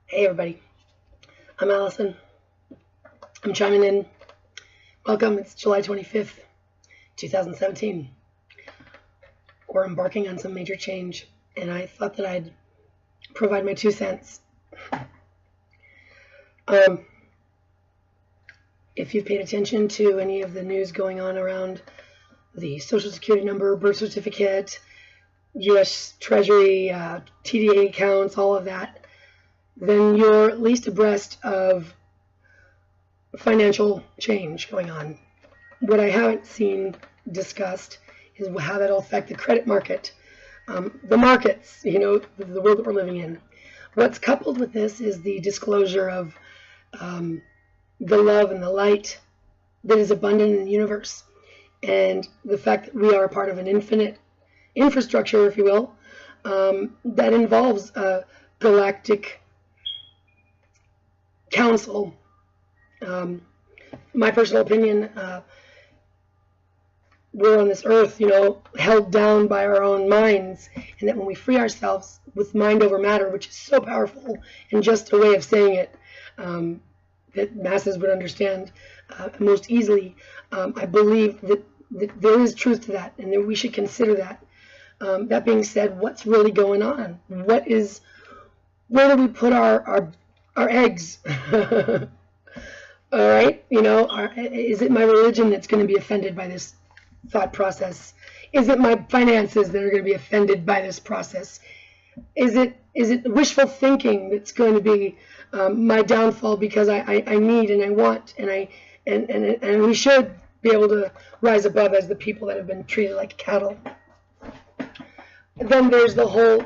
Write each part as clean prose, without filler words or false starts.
Hey everybody, I'm Allison. I'm chiming in. Welcome, it's July 25th, 2017. We're embarking on some major change, and I thought that I'd provide my 2 cents. If you've paid attention to any of the news going on around the Social Security number, birth certificate, U.S. Treasury, TDA accounts, all of that, then you're at least abreast of financial change going on. What I haven't seen discussed is how that'll affect the credit market, the markets, the world that we're living in. What's coupled with this is the disclosure of the love and the light that is abundant in the universe, and the fact that we are a part of an infinite infrastructure, if you will, that involves a galactic council. My personal opinion, we're on this earth, held down by our own minds, and that when we free ourselves with mind over matter, which is so powerful and just a way of saying it that masses would understand most easily, I believe that there is truth to that, and that we should consider that. That being said, what's really going on? Where do we put our eggs? All right, is it my religion that's going to be offended by this thought process? Is it my finances that are going to be offended by this process? Is it wishful thinking that's going to be my downfall because I need and I want and we should be able to rise above as the people that have been treated like cattle? Then there's the whole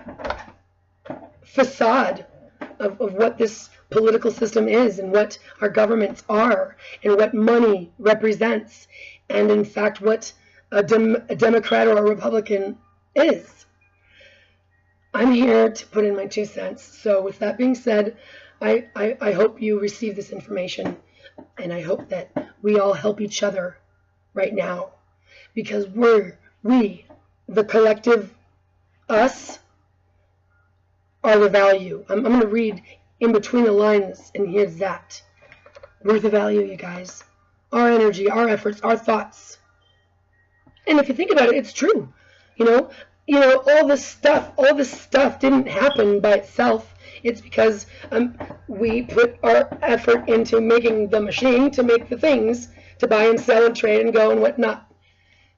facade of what this political system is, and what our governments are, and what money represents, and in fact what a Democrat or a Republican is. I'm here to put in my 2 cents. So with that being said, I hope you receive this information, and I hope that we all help each other right now, because we, the collective us, are the value. I'm going to read in between the lines, and here's that. We're the value, you guys. Our energy, our efforts, our thoughts. And if you think about it, it's true. All this stuff didn't happen by itself. It's because we put our effort into making the machine to make the things, to buy and sell and trade and go and whatnot.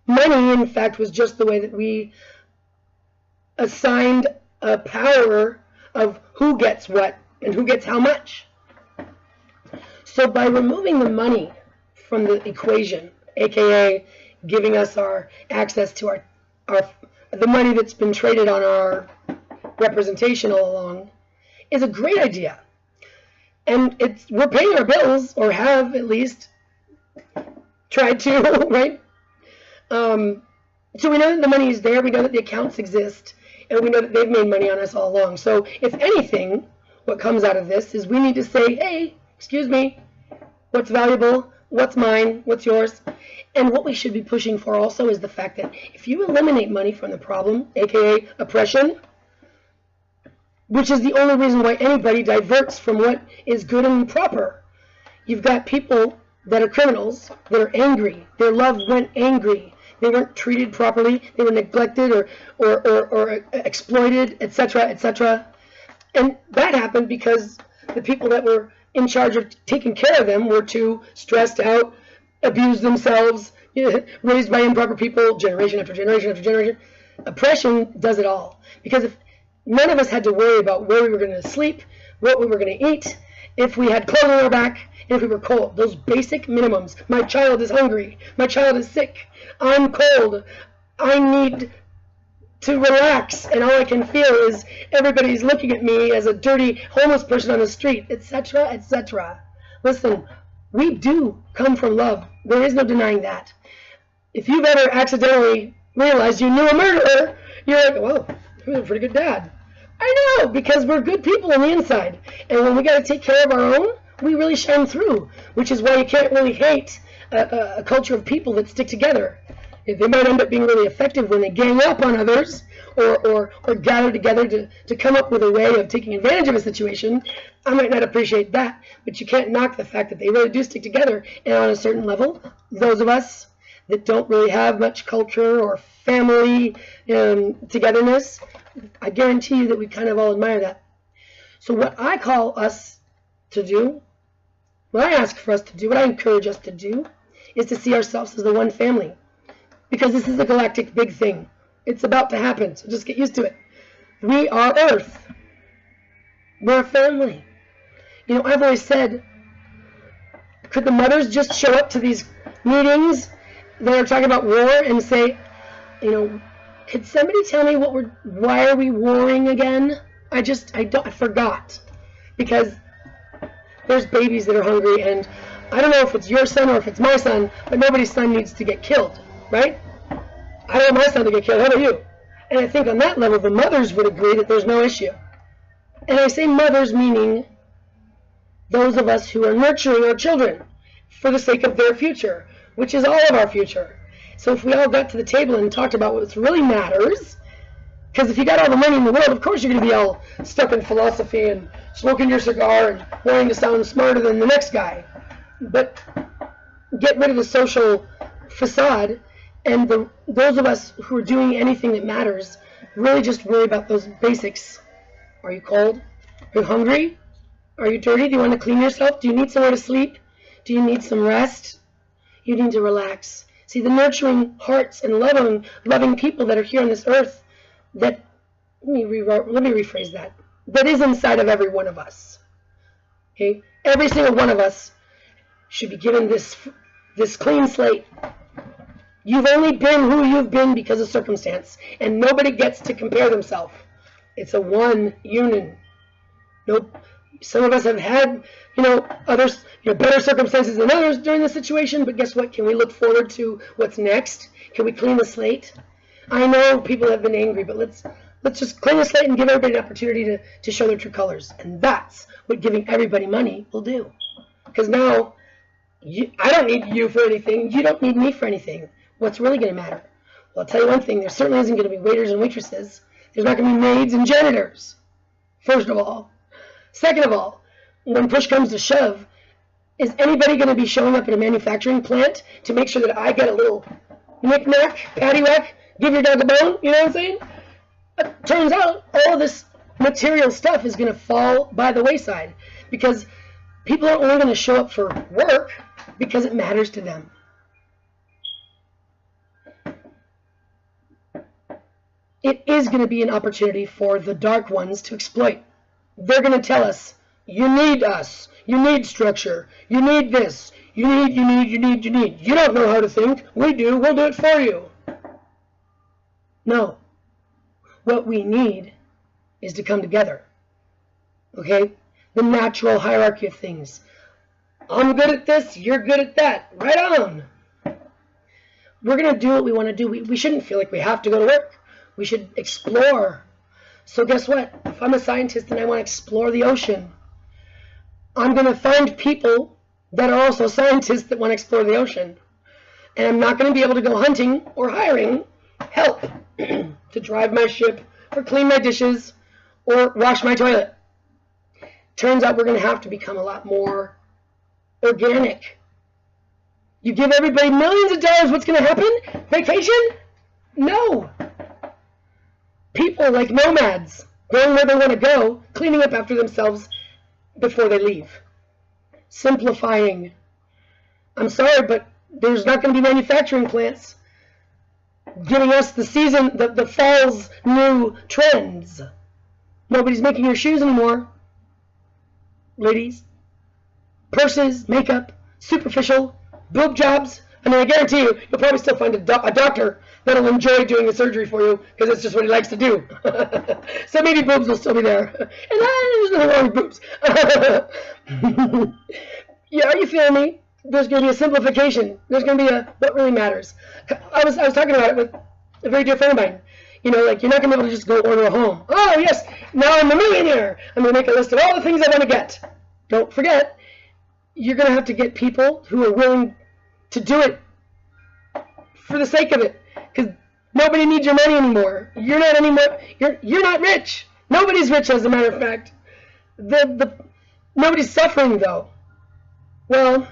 Money, in fact, was just the way that we assigned a power of who gets what and who gets how much. So by removing the money from the equation, aka giving us our access to the money that's been traded on our representation all along, is a great idea. And we're paying our bills, or have at least tried to, right? So we know that the money is there, we know that the accounts exist, and we know that they've made money on us all along. So if anything, what comes out of this is we need to say, hey, excuse me, what's valuable, what's mine, what's yours? And what we should be pushing for also is the fact that if you eliminate money from the problem, aka oppression, which is the only reason why anybody diverts from what is good and proper, you've got people that are criminals, that are angry. Their love went angry. They weren't treated properly. They were neglected or exploited, etc., etc. And that happened because the people that were in charge of taking care of them were too stressed out, abused themselves, raised by improper people, generation after generation after generation. Oppression does it all. Because if none of us had to worry about where we were going to sleep, what we were going to eat, if we had clothes on our back, and if we were cold, those basic minimums. My child is hungry. My child is sick. I'm cold. I need to relax, and all I can feel is everybody's looking at me as a dirty homeless person on the street, etc., etc. Listen, we do come from love. There is no denying that. If you've ever accidentally realized you knew a murderer, you're like, well, he was a pretty good dad. I know, because we're good people on the inside. And when we got to take care of our own, we really shine through, which is why you can't really hate a culture of people that stick together. They might end up being really effective when they gang up on others or gather together to come up with a way of taking advantage of a situation. I might not appreciate that, but you can't knock the fact that they really do stick together. And on a certain level, those of us that don't really have much culture or family togetherness, I guarantee you that we kind of all admire that. So what I call us to do, what I ask for us to do, what I encourage us to do, is to see ourselves as the one family. Because this is a galactic big thing. It's about to happen, so just get used to it. We are Earth. We're a family. You know, I've always said, could the mothers just show up to these meetings that are talking about war and say, you know, could somebody tell me why are we warring again? I forgot. Because there's babies that are hungry, and I don't know if it's your son or if it's my son, but nobody's son needs to get killed, right? I don't want my son to get killed. How about you? And I think on that level, the mothers would agree that there's no issue. And I say mothers meaning those of us who are nurturing our children for the sake of their future, which is all of our future. So if we all got to the table and talked about what really matters, because if you got all the money in the world, of course you're going to be all stuck in philosophy and smoking your cigar and wanting to sound smarter than the next guy. But get rid of the social facade, and those of us who are doing anything that matters really just worry about those basics. Are you cold? Are you hungry? Are you dirty? Do you want to clean yourself? Do you need somewhere to sleep? Do you need some rest? You need to relax. See, the nurturing hearts and loving people that are here on this earth, that, let me rephrase that, that is inside of every one of us. Okay? Every single one of us should be given this clean slate. You've only been who you've been because of circumstance, and nobody gets to compare themselves. It's a one union. Nope. Some of us have had, others, better circumstances than others during the situation, but guess what? Can we look forward to what's next? Can we clean the slate? I know people have been angry, but let's just clean the slate and give everybody an opportunity to show their true colors. And that's what giving everybody money will do. Because now, I don't need you for anything. You don't need me for anything. What's really going to matter? Well, I'll tell you one thing. There certainly isn't going to be waiters and waitresses. There's not going to be maids and janitors, first of all. Second of all, when push comes to shove, is anybody going to be showing up at a manufacturing plant to make sure that I get a little knick-knack, paddywhack, give your dog a bone? You know what I'm saying? It turns out all of this material stuff is going to fall by the wayside because people are only going to show up for work because it matters to them. It is going to be an opportunity for the dark ones to exploit. They're going to tell us, you need us, you need structure, you need this, you need. You don't know how to think. We do. We'll do it for you. No. What we need is to come together. Okay? The natural hierarchy of things. I'm good at this, you're good at that. Right on. We're going to do what we want to do. We shouldn't feel like we have to go to work. We should explore. So guess what? If I'm a scientist and I want to explore the ocean, I'm going to find people that are also scientists that want to explore the ocean. And I'm not going to be able to go hunting or hiring help to drive my ship or clean my dishes or wash my toilet. Turns out we're going to have to become a lot more organic. You give everybody millions of dollars, what's going to happen? Vacation? No. People like nomads, going where they want to go, cleaning up after themselves before they leave. Simplifying. I'm sorry, but there's not going to be manufacturing plants giving us the fall's new trends. Nobody's making your shoes anymore. Ladies. Purses, makeup, superficial, boob jobs. I mean, I guarantee you'll probably still find a doctor that'll enjoy doing the surgery for you because it's just what he likes to do. So maybe boobs will still be there. And there's nothing wrong with boobs. Yeah, are you feeling me? There's going to be a simplification. There's going to be what really matters. I was talking about it with a very dear friend of mine. You're not going to be able to just go order a home. Oh, yes, now I'm a millionaire. I'm going to make a list of all the things I want to get. Don't forget, you're going to have to get people who are willing to do it for the sake of it, because nobody needs your money anymore. You're not anymore. You're not rich. Nobody's rich, as a matter of fact. Nobody's suffering though. Well,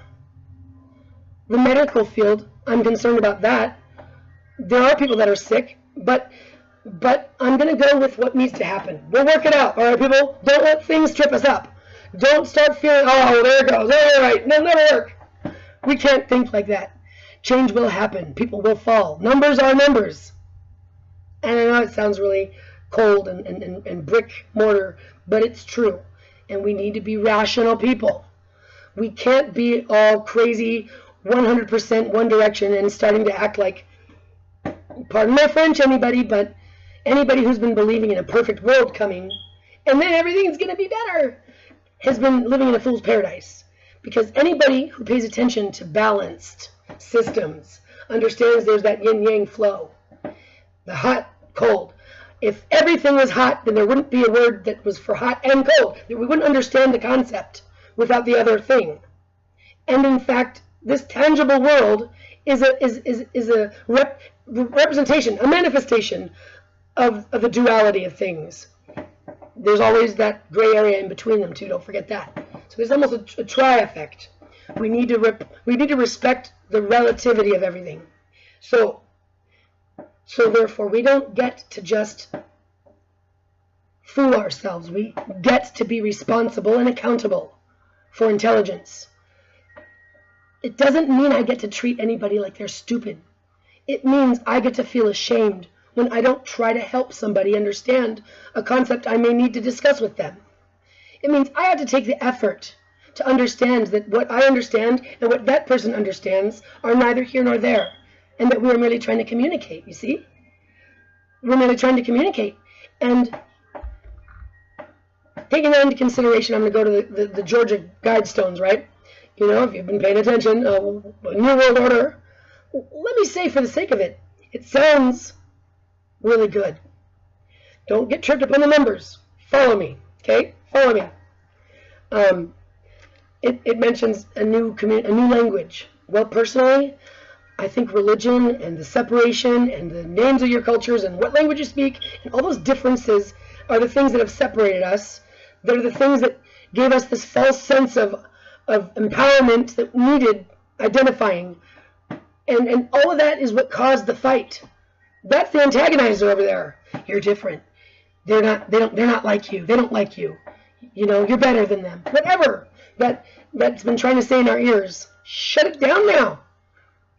the medical field, I'm concerned about that. There are people that are sick, but I'm going to go with what needs to happen. We'll work it out, all right, people? Don't let things trip us up. Don't start feeling, oh, there it goes, all right, no, never work. We can't think like that. Change will happen. People will fall. Numbers are numbers. And I know it sounds really cold and brick mortar, but it's true. And we need to be rational people. We can't be all crazy 100% one direction and starting to act like, pardon my French, anybody, but anybody who's been believing in a perfect world coming, and then everything's going to be better, has been living in a fool's paradise. Because anybody who pays attention to balanced systems understands there's that yin-yang flow. The hot, cold. If everything was hot, then there wouldn't be a word that was for hot and cold. We wouldn't understand the concept without the other thing. And in fact, this tangible world is a representation, a manifestation of the duality of things. There's always that gray area in between them too. Don't forget that. So there's almost a tri-effect. We need to respect the relativity of everything. So therefore, we don't get to just fool ourselves. We get to be responsible and accountable for intelligence. It doesn't mean I get to treat anybody like they're stupid. It means I get to feel ashamed when I don't try to help somebody understand a concept I may need to discuss with them. It means I have to take the effort to understand that what I understand and what that person understands are neither here nor there, and that we are merely trying to communicate, you see? We're merely trying to communicate. And taking that into consideration, I'm going to go to the Georgia Guidestones, right? You know, if you've been paying attention, New World Order. Let me say, for the sake of it, it sounds really good. Don't get tripped up on the numbers. Follow me, okay? Follow me. It mentions a new language. Well, personally, I think religion and the separation and the names of your cultures and what language you speak and all those differences are the things that have separated us. They're the things that gave us this false sense of empowerment that needed identifying. And all of that is what caused the fight. That's the antagonizer over there. You're different. They're not like you. They don't like you. You know, you're better than them. Whatever that's been trying to say in our ears. Shut it down now.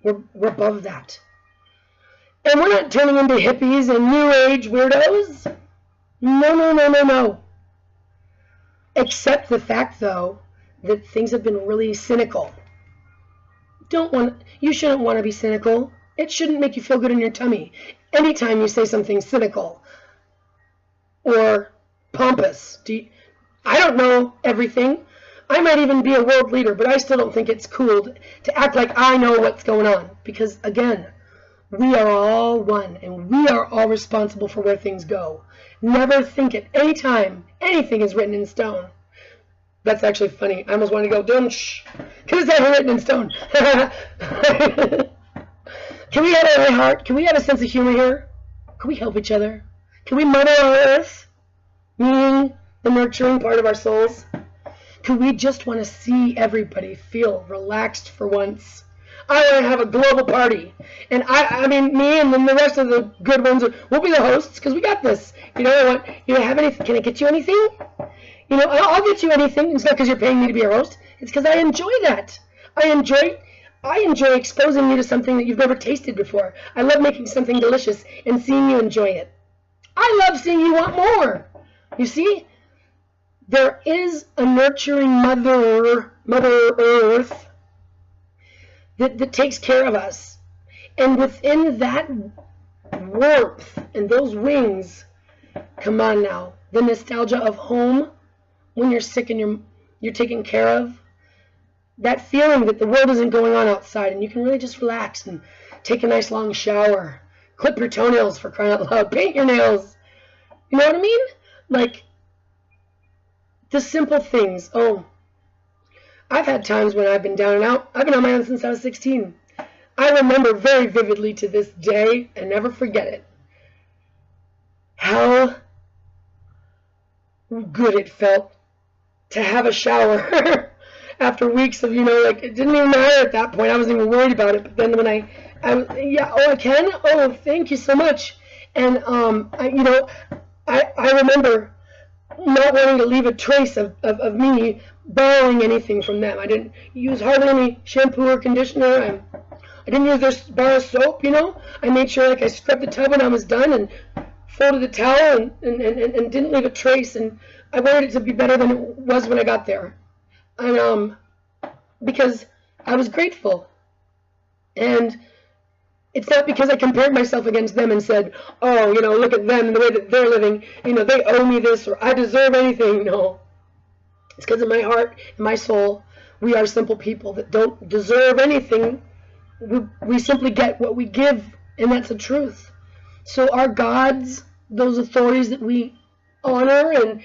We're above that. And we're not turning into hippies and new age weirdos. No. Except the fact, though, that things have been really cynical. You shouldn't want to be cynical. It shouldn't make you feel good in your tummy. Anytime you say something cynical or pompous. I don't know everything. I might even be a world leader, but I still don't think it's cool to act like I know what's going on. Because, again, we are all one, and we are all responsible for where things go. Never think at any time anything is written in stone. That's actually funny. I almost want to go, dunsh, because it's not written in stone. Can we have a high heart? Can we have a sense of humor here? Can we help each other? Can we mother our earth? Meaning the nurturing part of our souls? Could we just want to see everybody feel relaxed for once? I want to have a global party. And I mean, me and then the rest of the good ones, we'll be the hosts because we got this. You know, I want you to have anything. Can I get you anything? You know, I'll get you anything. It's not because you're paying me to be a host. It's because I enjoy that. I enjoy exposing you to something that you've never tasted before. I love making something delicious and seeing you enjoy it. I love seeing you want more. You see? There is a nurturing Mother Earth that takes care of us. And within that warmth and those wings, come on now, the nostalgia of home, when you're sick and you're taken care of, that feeling that the world isn't going on outside and you can really just relax and take a nice long shower, clip your toenails for crying out loud, paint your nails. You know what I mean? Like, the simple things. Oh, I've had times when I've been down and out. I've been on my own since I was 16. I remember very vividly to this day, and never forget it, how good it felt to have a shower after weeks of, like, it didn't even matter at that point. I wasn't even worried about it. But then when I can? Oh, thank you so much. And, I remember not wanting to leave a trace of me borrowing anything from them. I didn't use hardly any shampoo or conditioner. I didn't use their bar of soap, I made sure, like, I scrubbed the tub when I was done and folded the towel and didn't leave a trace. And I wanted it to be better than it was when I got there. And, because I was grateful. And it's not because I compared myself against them and said, oh, look at them and the way that they're living. They owe me this or I deserve anything. No. It's because in my heart and my soul, we are simple people that don't deserve anything. We simply get what we give, and that's the truth. So our gods, those authorities that we honor and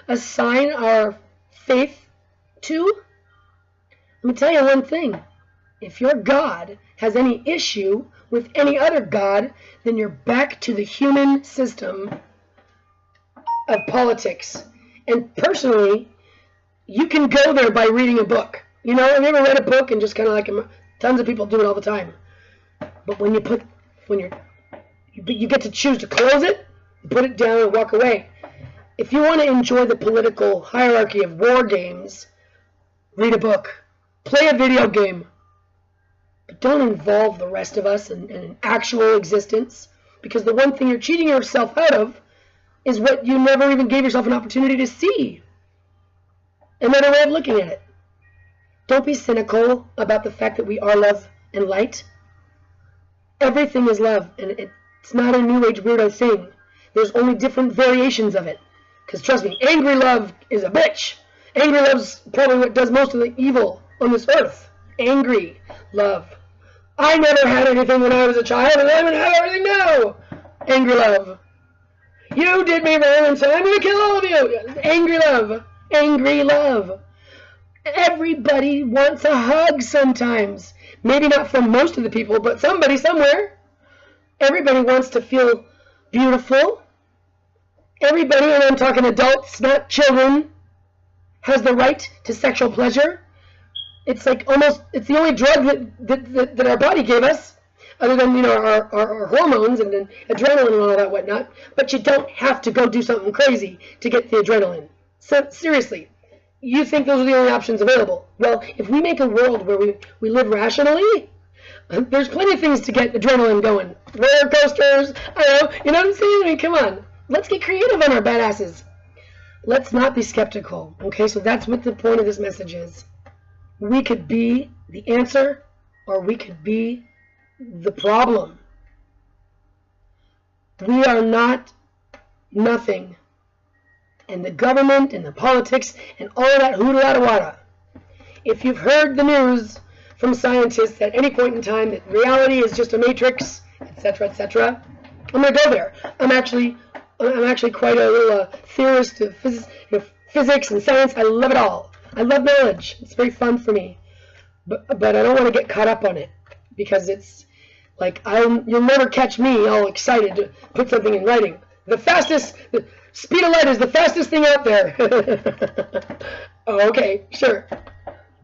assign our faith to, let me tell you one thing. If your God has any issue with any other God, then you're back to the human system of politics. And personally, you can go there by reading a book. Have you ever read a book and just kind of like, tons of people do it all the time. But when you get to choose to close it, put it down and walk away. If you want to enjoy the political hierarchy of war games, read a book, play a video game. But don't involve the rest of us in an actual existence, because the one thing you're cheating yourself out of is what you never even gave yourself an opportunity to see. Another way of looking at it. Don't be cynical about the fact that we are love and light. Everything is love, and it's not a New Age weirdo thing. There's only different variations of it. Because trust me, angry love is a bitch. Angry love's probably what does most of the evil on this earth. Angry love. I never had anything when I was a child, and I'm going to have everything now. Angry love. You did me wrong, and so I'm going to kill all of you. Angry love. Angry love. Everybody wants a hug sometimes. Maybe not from most of the people, but somebody somewhere. Everybody wants to feel beautiful. Everybody, and I'm talking adults, not children, has the right to sexual pleasure. It's like it's the only drug that our body gave us, other than, our hormones and then adrenaline and all that whatnot. But you don't have to go do something crazy to get the adrenaline. So, seriously, you think those are the only options available? Well, if we make a world where we live rationally, there's plenty of things to get adrenaline going. Roller coasters, I don't know, you know what I'm saying? I mean, come on. Let's get creative on our badasses. Let's not be skeptical, okay? So that's what the point of this message is. We could be the answer, or we could be the problem. We are not nothing. And the government and the politics and all of that hoodoo-wada. If you've heard the news from scientists at any point in time that reality is just a matrix, etc., etc., I'm going to go there. I'm actually quite a little theorist of physics and science. I love it all. I love knowledge. It's very fun for me. But I don't want to get caught up on it, because it's like you'll never catch me all excited to put something in writing. The speed of light is the fastest thing out there. Oh, okay, sure.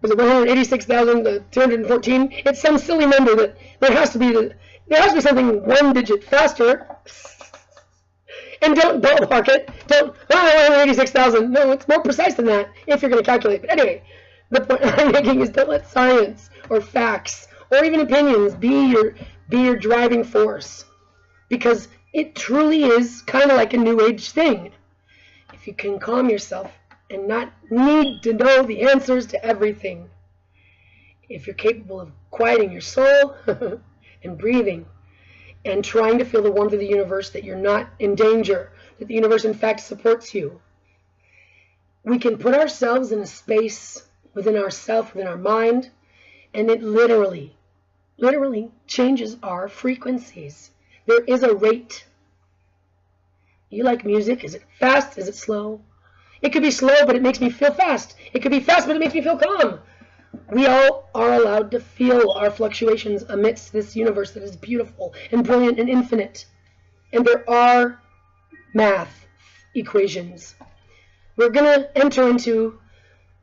Was it 186,214? It's some silly number that there has to be something one digit faster. And don't ballpark it. Don't 186,000. No, it's more precise than that if you're going to calculate. But anyway, the point I'm making is don't let science or facts or even opinions be your driving force, because it truly is kind of like a New Age thing. If you can calm yourself and not need to know the answers to everything, if you're capable of quieting your soul and breathing and trying to feel the warmth of the universe, that you're not in danger, that the universe in fact supports you, we can put ourselves in a space within ourselves, within our mind, and it literally changes our frequencies. There is a rate. You like music? Is it fast? Is it slow? It could be slow, but it makes me feel fast. It could be fast, but it makes me feel calm. We all are allowed to feel our fluctuations amidst this universe that is beautiful and brilliant and infinite. And there are math equations. We're going to enter into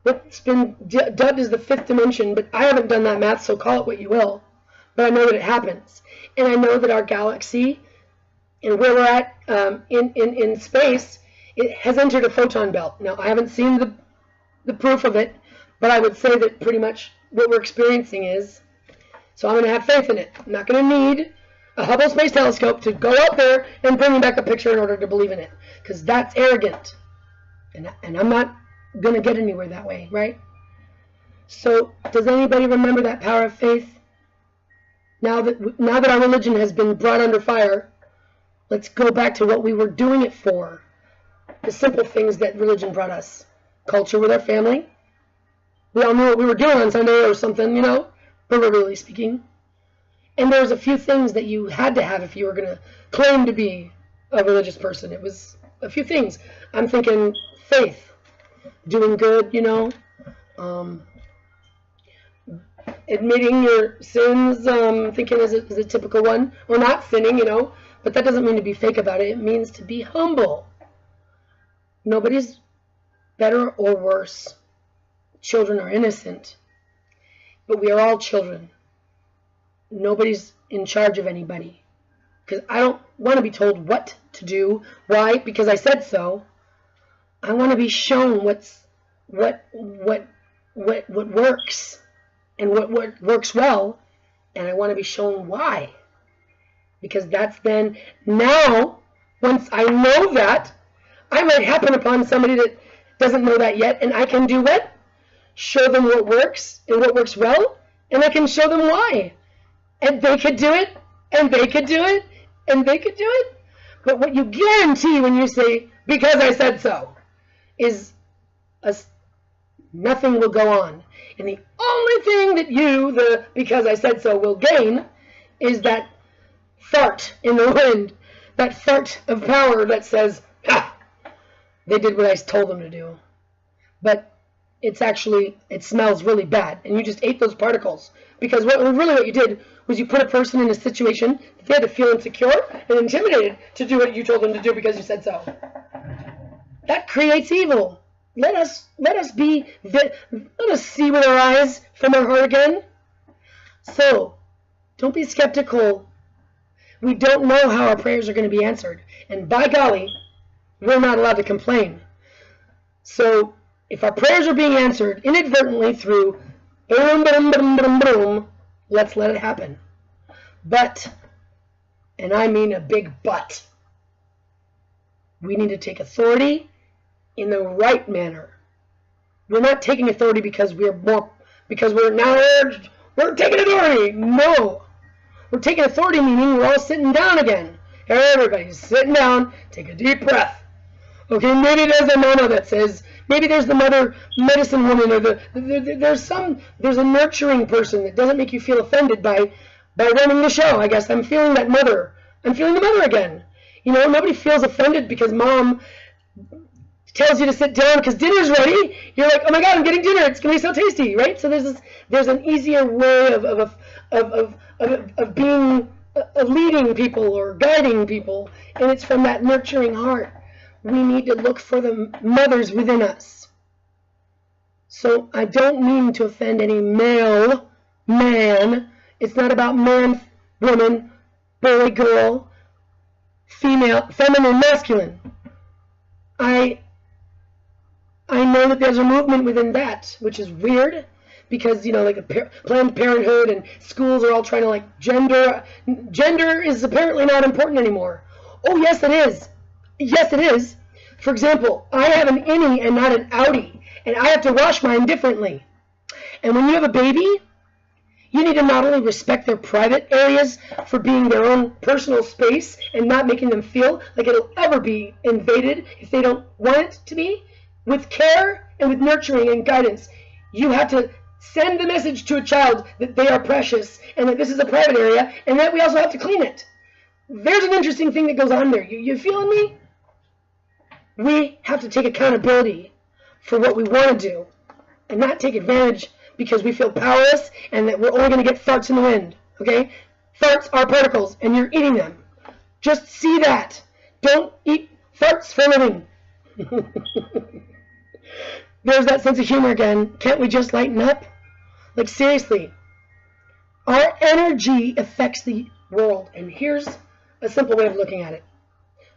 what's been dubbed as the fifth dimension, but I haven't done that math, so call it what you will. But I know that it happens. And I know that our galaxy and where we're at in space, it has entered a photon belt. Now, I haven't seen the proof of it, but I would say that pretty much what we're experiencing is. So I'm going to have faith in it. I'm not going to need a Hubble Space Telescope to go out there and bring me back a picture in order to believe in it, because that's arrogant. And I'm not going to get anywhere that way, right? So does anybody remember that power of faith? Now that our religion has been brought under fire, let's go back to what we were doing it for. The simple things that religion brought us. Culture with our family. We all knew what we were doing on Sunday or something, you know, proverbially speaking. And there was a few things that you had to have if you were going to claim to be a religious person. It was a few things. I'm thinking faith, doing good, you know, admitting your sins, thinking is a typical one, or not sinning, you know, but that doesn't mean to be fake about it. It means to be humble. Nobody's better or worse. Children are innocent, but we are all children. Nobody's in charge of anybody, because I don't want to be told what to do. Why? Because I said so. I want to be shown what works and what works well, and I want to be shown why. Because that's then, now, once I know that, I might happen upon somebody that doesn't know that yet, and I can do what? Show them what works and what works well, and I can show them why. And they could do it, and they could do it, and they could do it. But what you guarantee when you say, because I said so, is nothing will go on. And the only thing that you, the because I said so, will gain is that fart in the wind, that fart of power that says, ah, they did what I told them to do. But it's actually, it smells really bad, and you just ate those particles. Because what you did was you put a person in a situation that they had to feel insecure and intimidated to do what you told them to do because you said so. That creates evil. Let us see with our eyes from our heart again. So, don't be skeptical. We don't know how our prayers are going to be answered. And by golly, we're not allowed to complain. So, if our prayers are being answered inadvertently through boom, boom, boom, boom, boom, let's let it happen. But, and I mean a big but, we need to take authority in the right manner. We're not taking authority because we're taking authority. No. We're taking authority meaning we're all sitting down again. Everybody's sitting down, take a deep breath. Okay, maybe there's a mama that says, maybe there's the mother medicine woman, or there's a nurturing person that doesn't make you feel offended by running the show. I guess I'm feeling that mother. I'm feeling the mother again. You know, nobody feels offended because mom tells you to sit down because dinner's ready. You're like, oh my God, I'm getting dinner. It's gonna be so tasty, right? So there's an easier way of leading people or guiding people, and it's from that nurturing heart. We need to look for the mothers within us. So I don't mean to offend any male, man. It's not about man, woman, boy, girl, female, feminine, masculine. I know that there's a movement within that, which is weird, because, you know, like Planned Parenthood and schools are all trying to, like, gender is apparently not important anymore. Oh, yes, it is. Yes, it is. For example, I have an innie and not an outie, and I have to wash mine differently. And when you have a baby, you need to not only respect their private areas for being their own personal space and not making them feel like it'll ever be invaded if they don't want it to be, with care and with nurturing and guidance. You have to send the message to a child that they are precious and that this is a private area and that we also have to clean it. There's an interesting thing that goes on there. You feeling me? We have to take accountability for what we want to do and not take advantage because we feel powerless and that we're only going to get farts in the wind, okay? Farts are particles, and you're eating them. Just see that. Don't eat farts for a living. There's that sense of humor again. Can't we just lighten up? Like, seriously. Our energy affects the world, and here's a simple way of looking at it.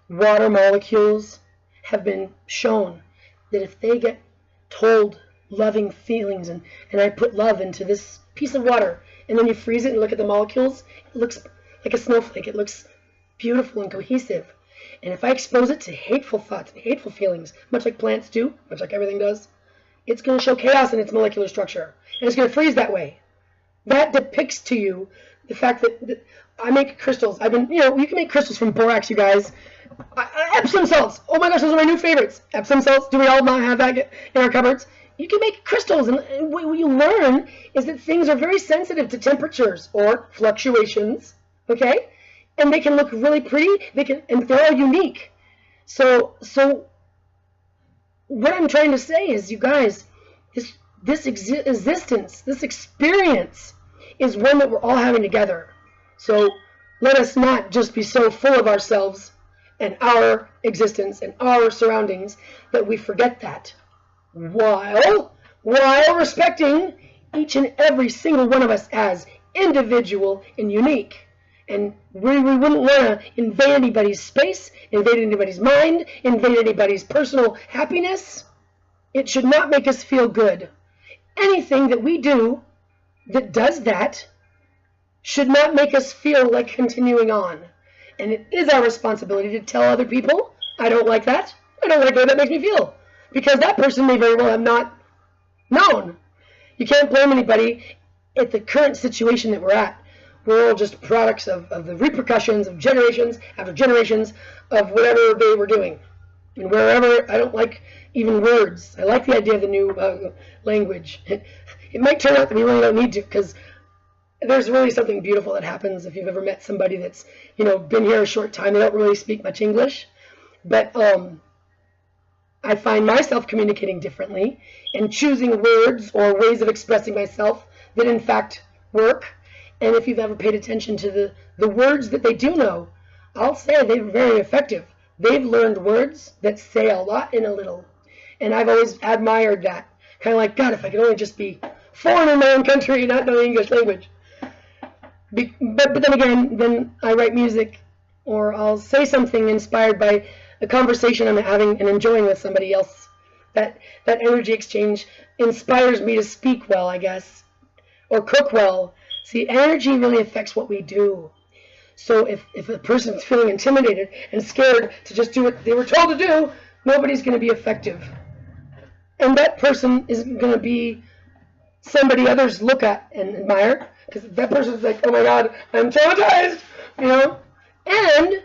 Water molecules have been shown that if they get told loving feelings, and I put love into this piece of water, and then you freeze it and look at the molecules, it looks like a snowflake. It looks beautiful and cohesive. And if I expose it to hateful thoughts and hateful feelings, much like plants do, much like everything does, it's going to show chaos in its molecular structure. And it's going to freeze that way. That depicts to you the fact that I make crystals. I've been, you can make crystals from borax, you guys. Epsom salts. Oh my gosh, those are my new favorites. Epsom salts. Do we all not have that in our cupboards? You can make crystals, and what you learn is that things are very sensitive to temperatures or fluctuations, okay? And they can look really pretty. And they're all unique. So what I'm trying to say is, you guys, this existence, this experience is one that we're all having together. So let us not just be so full of ourselves and our existence and our surroundings that we forget that, while respecting each and every single one of us as individual and unique. And we wouldn't want to invade anybody's space, invade anybody's mind, invade anybody's personal happiness. It should not make us feel good. Anything that we do that does that should not make us feel like continuing on. And it is our responsibility to tell other people, I don't like that. I don't like the way that makes me feel. Because that person may very well have not known. You can't blame anybody at the current situation that we're at. We're all just products of the repercussions of generations after generations of whatever they were doing. And wherever, I don't like even words. I like the idea of the new language. It might turn out that we really don't need to, because there's really something beautiful that happens if you've ever met somebody that's, been here a short time. They don't really speak much English. But I find myself communicating differently and choosing words or ways of expressing myself that in fact work. And if you've ever paid attention to the words that they do know, I'll say they're very effective. They've learned words that say a lot in a little. And I've always admired that. Kind of like, God, if I could only just be foreign in my own country and not know the English language. But then again, then I write music, or I'll say something inspired by a conversation I'm having and enjoying with somebody else. That energy exchange inspires me to speak well, I guess, or cook well. See, energy really affects what we do. So if a person's feeling intimidated and scared to just do what they were told to do, nobody's going to be effective. And that person isn't going to be somebody others look at and admire, because that person's like, oh my God, I'm traumatized, And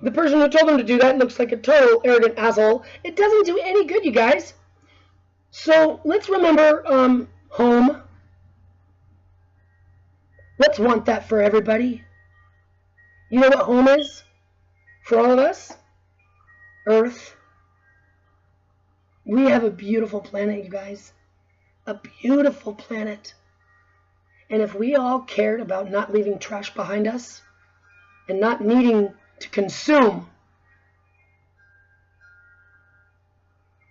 the person who told them to do that looks like a total arrogant asshole. It doesn't do any good, you guys. So let's remember home. Let's want that for everybody. You know what home is for all of us? Earth. We have a beautiful planet, you guys. A beautiful planet. And if we all cared about not leaving trash behind us and not needing to consume,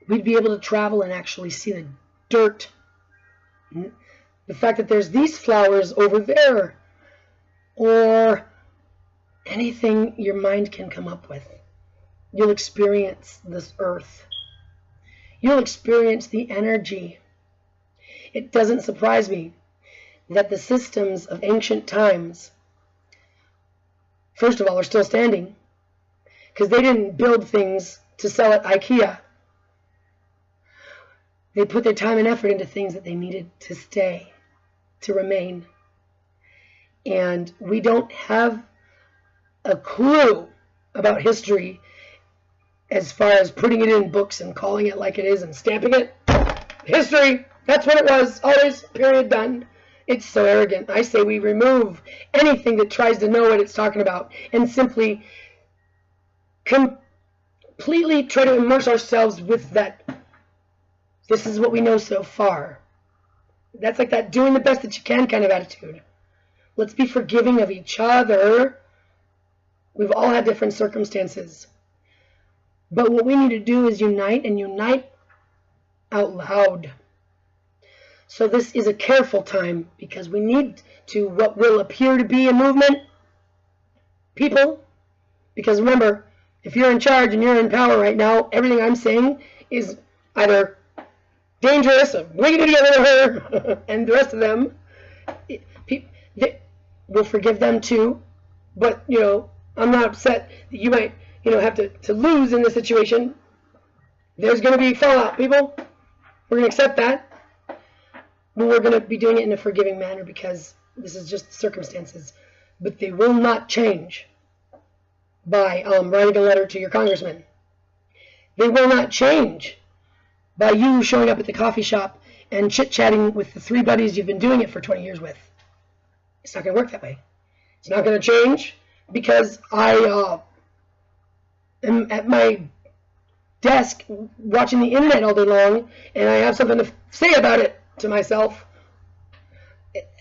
we'd be able to travel and actually see the dirt. The fact that there's these flowers over there, or anything your mind can come up with. You'll experience this earth. You'll experience the energy. It doesn't surprise me that the systems of ancient times, first of all, are still standing, because they didn't build things to sell at IKEA. They put their time and effort into things that they needed to stay, to remain. And we don't have a clue about history as far as putting it in books and calling it like it is and stamping it. History, that's what it was, always, period, done. It's so arrogant. I say we remove anything that tries to know what it's talking about and simply completely try to immerse ourselves with that. This is what we know so far. That's like that doing the best that you can kind of attitude. Let's be forgiving of each other. We've all had different circumstances. But what we need to do is unite, and unite out loud. So this is a careful time, because we need to what will appear to be a movement, people, because remember, if you're in charge and you're in power right now, everything I'm saying is either dangerous, or wiggity together her, and the rest of them, we'll forgive them too, but, you know, I'm not upset that you might, you know, have to lose in this situation. There's going to be fallout, people. We're going to accept that. But we're going to be doing it in a forgiving manner, because this is just circumstances. But they will not change by writing a letter to your congressman. They will not change by you showing up at the coffee shop and chit-chatting with the 3 buddies you've been doing it for 20 years with. It's not going to work that way. It's not going to change because I am at my desk watching the internet all day long and I have something to say about it to myself.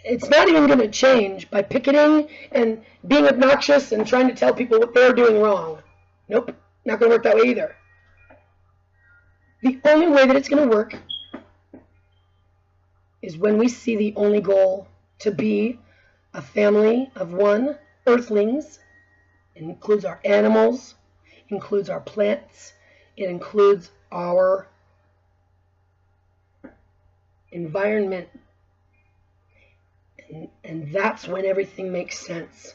It's not even going to change by picketing and being obnoxious and trying to tell people what they're doing wrong. Nope, not going to work that way either. The only way that it's going to work is when we see the only goal to be a family of one, earthlings. It includes our animals, includes our plants, it includes our environment. And that's when everything makes sense.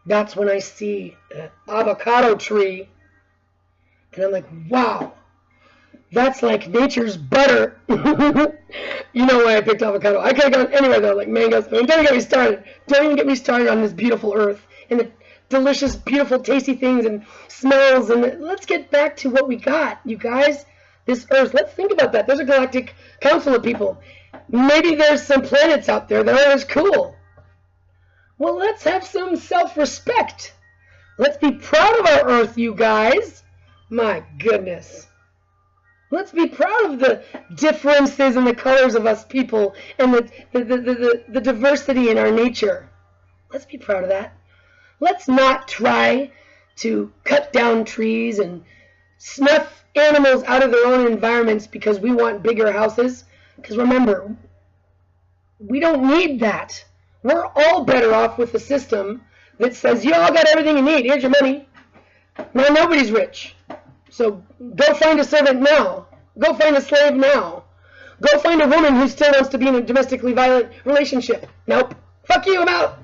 That's when I see an avocado tree and I'm like, wow, that's like nature's butter. You know why I picked avocado. I could have gone anywhere though, like mangoes. I mean, don't even get me started. Don't even get me started on this beautiful earth and the delicious, beautiful, tasty things and smells. And let's get back to what we got, you guys. This earth, let's think about that. There's a galactic council of people. Maybe there's some planets out there that aren't as cool. Well, let's have some self-respect. Let's be proud of our earth, you guys. My goodness. Let's be proud of the differences in the colors of us people and the diversity in our nature. Let's be proud of that. Let's not try to cut down trees and snuff animals out of their own environments because we want bigger houses. Because remember, we don't need that. We're all better off with a system that says, you all got everything you need. Here's your money. Now nobody's rich. So go find a servant now. Go find a slave now. Go find a woman who still wants to be in a domestically violent relationship. Nope. Fuck you, I'm out.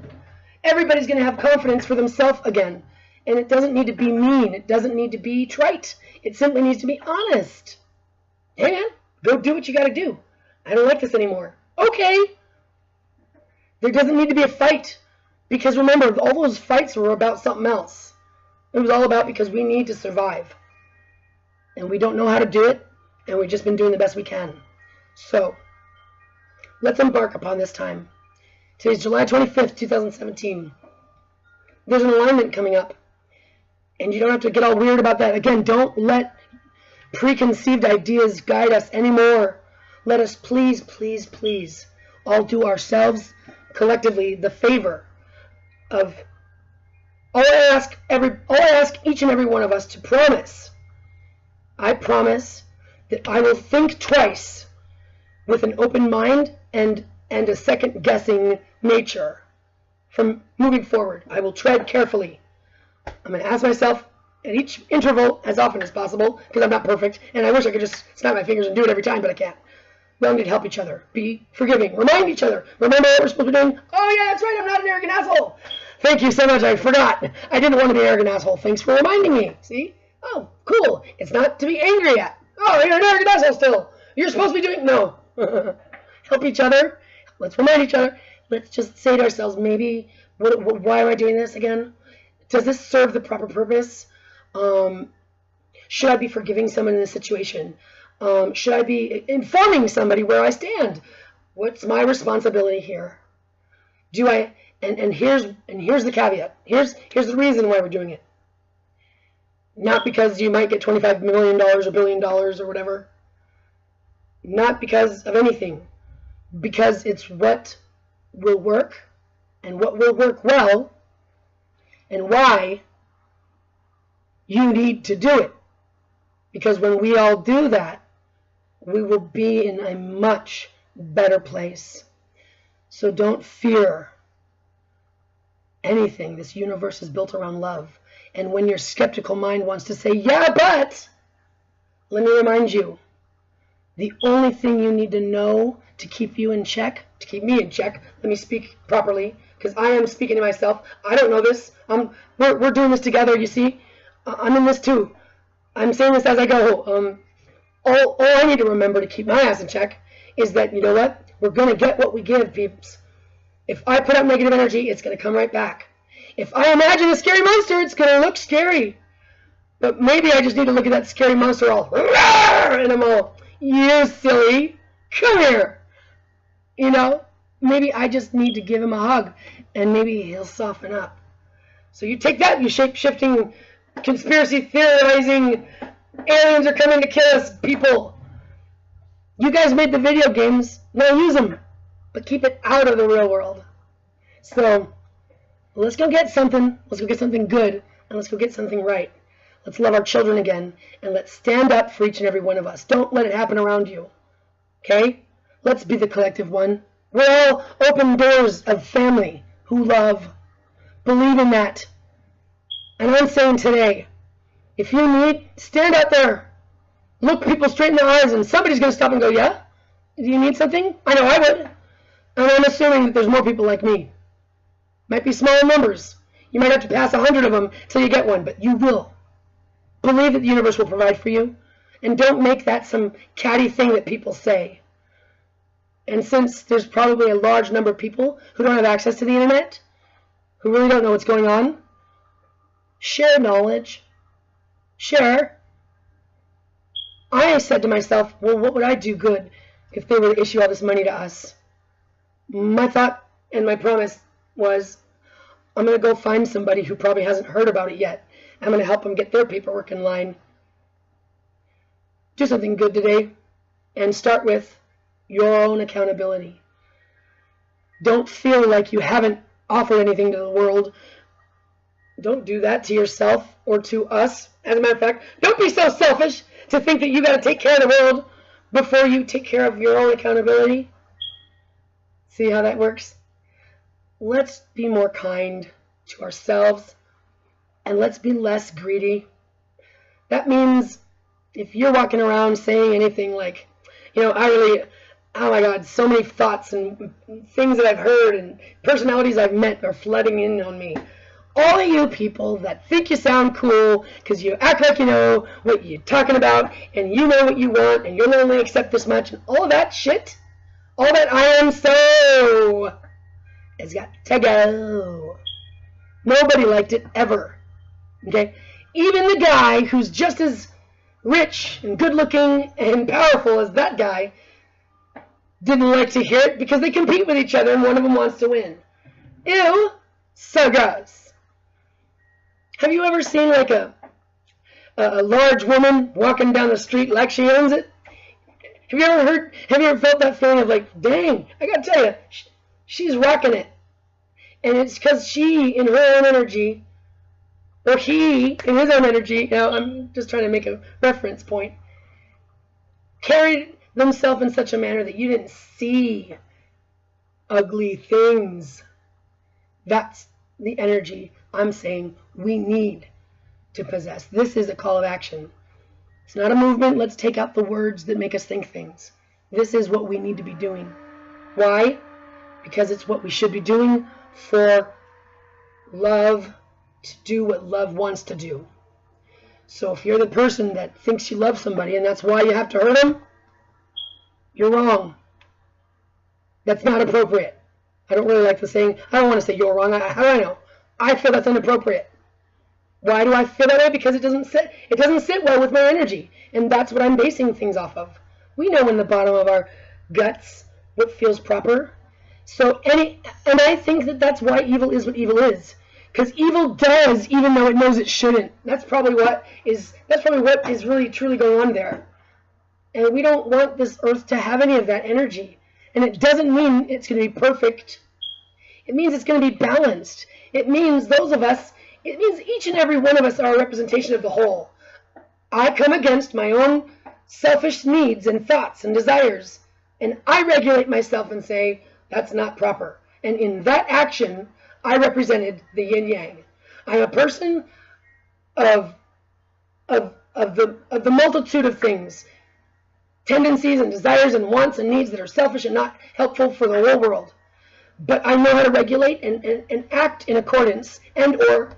Everybody's going to have confidence for themselves again. And it doesn't need to be mean. It doesn't need to be trite. It simply needs to be honest. Hey, man, go do what you got to do. I don't like this anymore. Okay. There doesn't need to be a fight. Because remember, all those fights were about something else. It was all about because we need to survive. And we don't know how to do it. And we've just been doing the best we can. So, let's embark upon this time. Today's July 25th, 2017. There's an alignment coming up. And you don't have to get all weird about that. Again, don't let preconceived ideas guide us anymore. Let us please, please, please all do ourselves collectively the favor of all I ask each and every one of us to promise. I promise that I will think twice with an open mind and a second guessing nature. From moving forward, I will tread carefully. I'm going to ask myself at each interval as often as possible, because I'm not perfect, and I wish I could just snap my fingers and do it every time, but I can't. We all need to help each other. Be forgiving. Remind each other. Remember what we're supposed to be doing? Oh, yeah, that's right. I'm not an arrogant asshole. Thank you so much. I forgot. I didn't want to be an arrogant asshole. Thanks for reminding me. See? Oh, cool. It's not to be angry at. Oh, you're an arrogant asshole still. You're supposed to be doing... No. Help each other. Let's remind each other. Let's just say to ourselves, maybe, why am I doing this again? Does this serve the proper purpose? Should I be forgiving someone in this situation? Should I be informing somebody where I stand? What's my responsibility here? Do I? And here's the caveat. Here's the reason why we're doing it. Not because you might get $25 million or $1 billion or whatever. Not because of anything. because it's what will work and what will work well and why you need to do it. Because when we all do that, we will be in a much better place. So don't fear anything. This universe is built around love. And when your skeptical mind wants to say, yeah, but, let me remind you, the only thing you need to know to keep you in check, to keep me in check, let me speak properly, because I am speaking to myself. I don't know this. We're doing this together, you see. I'm in this too. I'm saying this as I go. All I need to remember to keep my ass in check is that, you know what? We're going to get what we give, peeps. If I put out negative energy, it's going to come right back. If I imagine a scary monster, it's going to look scary. But maybe I just need to look at that scary monster all, and I'm all, you silly, come here. You know, maybe I just need to give him a hug, and maybe he'll soften up. So you take that, you shape-shifting, conspiracy theorizing, aliens are coming to kill us, people. You guys made the video games, now use them, but keep it out of the real world. So, let's go get something, let's go get something good, and let's go get something right. Let's love our children again, and let's stand up for each and every one of us. Don't let it happen around you, okay? Let's be the collective one. We're all open doors of family who love. Believe in that. And I'm saying today, if you need, stand out there. Look people straight in the eyes, and somebody's going to stop and go, yeah? Do you need something? I know I would. And I'm assuming that there's more people like me. Might be smaller numbers. You might have to pass 100 of them till you get one, but you will. Believe that the universe will provide for you. And don't make that some catty thing that people say. And since there's probably a large number of people who don't have access to the internet, who really don't know what's going on, share knowledge. Share. I said to myself, well, what would I do good if they were to issue all this money to us? My thought and my promise was, I'm going to go find somebody who probably hasn't heard about it yet. I'm going to help them get their paperwork in line. Do something good today, and start with your own accountability. Don't feel like you haven't offered anything to the world. Don't do that to yourself or to us. As a matter of fact, don't be so selfish to think that you got to take care of the world before you take care of your own accountability. See how that works? Let's be more kind to ourselves, and let's be less greedy. That means if you're walking around saying anything like, you know, oh my God, so many thoughts and things that I've heard and personalities I've met are flooding in on me. All of you people that think you sound cool because you act like you know what you're talking about and you know what you want and you'll only accept this much and all that shit, all that I am so has got to go. Nobody liked it ever. Okay? Even the guy who's just as rich and good looking and powerful as that guy didn't like to hear it because they compete with each other and one of them wants to win. Ew, so gross. Have you ever seen like a large woman walking down the street like she owns it? Have you ever felt that feeling of like, dang, I gotta tell you, she's rocking it. And it's because she, in her own energy, or he, in his own energy, you know, I'm just trying to make a reference point, carried themselves in such a manner that you didn't see ugly things. That's the energy I'm saying we need to possess. This is a call of action. It's not a movement. Let's take out the words that make us think things. This is what we need to be doing. Why? Because it's what we should be doing for love to do what love wants to do. So if you're the person that thinks you love somebody and that's why you have to hurt them, you're wrong. That's not appropriate. I don't really like the saying, I don't want to say you're wrong. How do I know? I feel that's inappropriate. Why do I feel that way? Because it doesn't sit well with my energy. And that's what I'm basing things off of. We know in the bottom of our guts what feels proper. So and I think that that's why evil is what evil is. Because evil does, even though it knows it shouldn't. That's probably what is really truly going on there. And we don't want this earth to have any of that energy. And it doesn't mean it's going to be perfect. It means it's going to be balanced. It means it means each and every one of us are a representation of the whole. I come against my own selfish needs and thoughts and desires, and I regulate myself and say, that's not proper. And in that action, I represented the yin-yang. I'm a person of the multitude of things, tendencies and desires and wants and needs that are selfish and not helpful for the whole world. But I know how to regulate and act in accordance, and or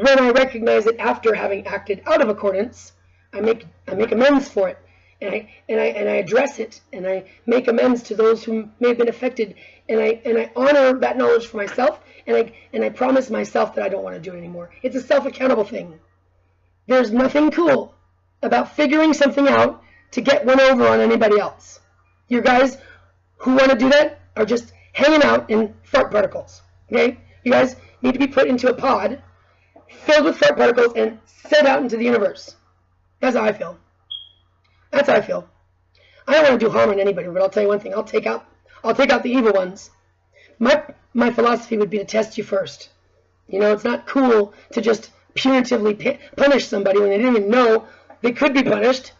when I recognize it after having acted out of accordance, I make amends for it, and I address it, and I make amends to those who may have been affected, and I honor that knowledge for myself, and I promise myself that I don't want to do it anymore. It's a self-accountable thing. There's nothing cool about figuring something out to get one over on anybody else. You guys who want to do that are just hanging out in fart particles. Okay? You guys need to be put into a pod filled with fart particles and sent out into the universe. That's how I feel. That's how I feel. I don't want to do harm on anybody, but I'll tell you one thing. I'll take out the evil ones. My philosophy would be to test you first. You know, it's not cool to just punitively punish somebody when they didn't even know they could be punished.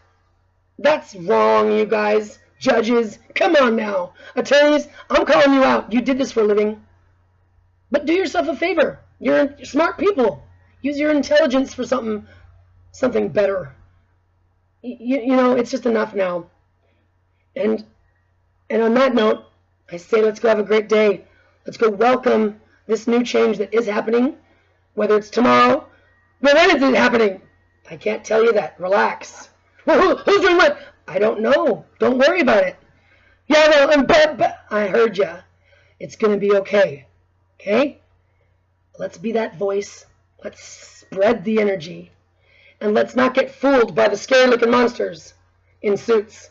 That's wrong, you guys. Judges, come on now. Attorneys, I'm calling you out. You did this for a living. But do yourself a favor. You're smart people. Use your intelligence for something better. You know, it's just enough now. And on that note, I say let's go have a great day. Let's go welcome this new change that is happening, whether it's tomorrow. Well, when is it happening? I can't tell you that. Relax. Who's doing what? I don't know. Don't worry about it. Yeah, well, I heard ya. It's going to be okay. Okay? Let's be that voice. Let's spread the energy. And let's not get fooled by the scary-looking monsters in suits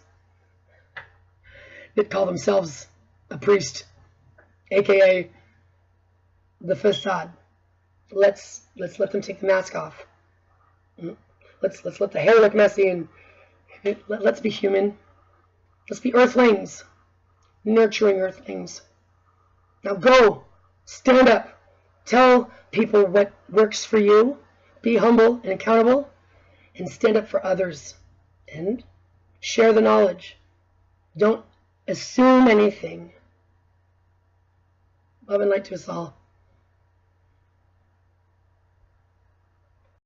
that call themselves a priest, a.k.a. the facade. Let's let them take the mask off. Let's let the hair look messy, and let's be human. Let's be earthlings, nurturing earthlings. Now go, stand up, tell people what works for you, be humble and accountable, and stand up for others, and share the knowledge. Don't assume anything. Love and light to us all.